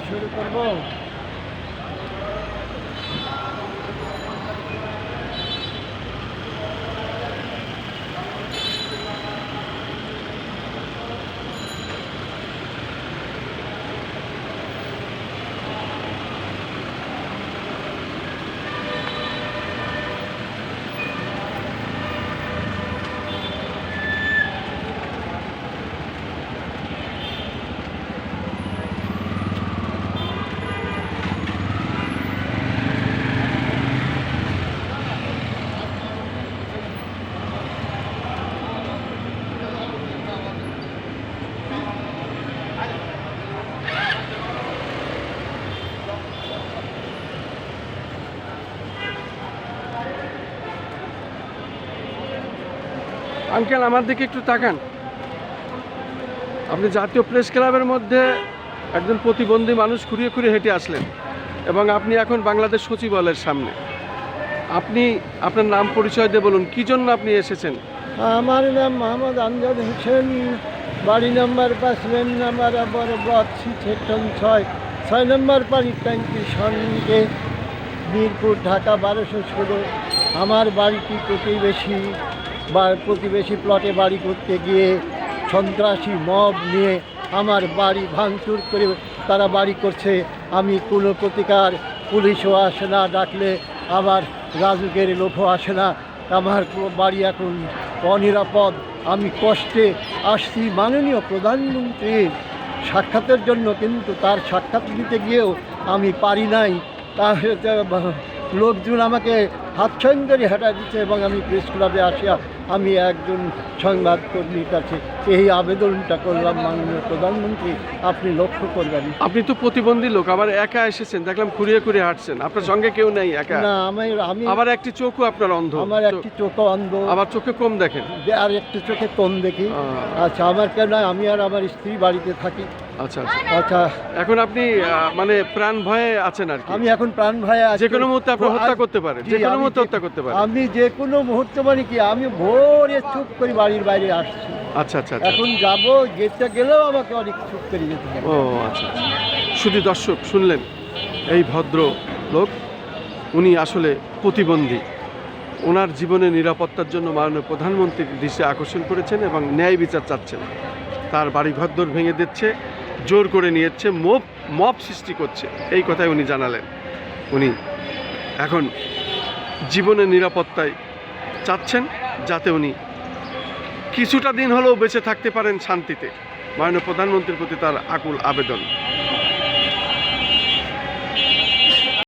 শুরু করবো। আঙ্কেল, আমার দিকে একটু তাকান। আপনি জাতীয় প্রেস ক্লাবের মধ্যে একজন প্রতিবন্ধী মানুষ খুঁড়িয়ে খুঁড়িয়ে হেঁটে আসলেন এবং আপনি এখন বাংলাদেশ সচিবালয়ের সামনে। আপনি আপনার নাম পরিচয় দিয়ে বলুন, কী জন্য আপনি এসেছেন? আমার নাম মোহাম্মদ আমজাদ হোসেন, বাড়ি number 5, lane number block 6, section 6 নম্বর পানি ট্যাঙ্কি সঙ্গে, মিরপুর, ঢাকা 1216। আমার বাড়িটি প্রতিবেশী প্লটে বাড়ি করতে গিয়ে সন্ত্রাসী মব নিয়ে আমার বাড়ি ভাঙচুর করে তারা বাড়ি করছে। আমি কোনো প্রতিকার, পুলিশও আসে না, ডাকলে আবার রাজুকের লোকও আসে না। আমার বাড়ি এখন অনিরাপদ। আমি কষ্টে আসছি মাননীয় প্রধানমন্ত্রীর সাক্ষাতের জন্য, কিন্তু তার সাক্ষাৎ নিতে গিয়েও আমি পারি নাই। লোকজন আমাকে হাতছানি হাঁটা দিচ্ছে এবং আমি প্রেস ক্লাবে আসিয়া আমি একজন সংবাদকর্মীর কাছে এই আবেদনটা করলাম, মাননীয় প্রধানমন্ত্রী আপনি লক্ষ্য করবেন। আপনি তো প্রতিবন্ধী লোক, আবার একা এসেছেন, দেখলাম খুঁড়িয়ে খুঁড়িয়ে হাঁটছেন, আপনার সঙ্গে কেউ নেই, একা? না, আমি আবার একটি চোখও আপনার অন্ধ। আমার একটি চোখ অন্ধ, আবার চোখে কম দেখেন, আর একটি চোখে কম দেখি। আচ্ছা, আমার কেন, আমি আর আমার স্ত্রী বাড়িতে থাকি। আচ্ছা আচ্ছা আচ্ছা, এখন আপনি মানে প্রাণ ভয়ে আছেন আর কি? আমি এখন প্রাণ ভয়ে আছি। যে কোনো মুহূর্তে আপনার হত্যা করতে পারে, যে কোনো মুহূর্তে হত্যা করতে পারে। আমি যে কোনো মুহূর্তে মানে কি, আমি ভোরে চুপ করে বাড়ির বাইরে আসছি। আচ্ছা আচ্ছা আচ্ছা। এখন যাব, গেটটা গেলেও আমাকে অনেক চুপ করে যেতে হবে। ও আচ্ছা আচ্ছা। শুধু দর্শক শুনলেন, এই ভদ্র লোক উনি আসলে প্রতিবন্ধী। ওনার জীবনের নিরাপত্তার জন্য মাননীয় প্রধানমন্ত্রীর দৃষ্টি আকর্ষণ করেছেন এবং ন্যায় বিচার চাচ্ছেন। তার বাড়ি ঘরদোর ভেঙে দিচ্ছে, জোর করে নিয়ে যাচ্ছে, মব সৃষ্টি করছে, এই কথাই উনি জানালেন। উনি এখন জীবনের নিরাপত্তায় চাচ্ছেন, যাতে উনি কিছুটা দিন হলেও বেঁচে থাকতে পারেন শান্তিতে। মাননীয় প্রধানমন্ত্রীর প্রতি তার আকুল আবেদন।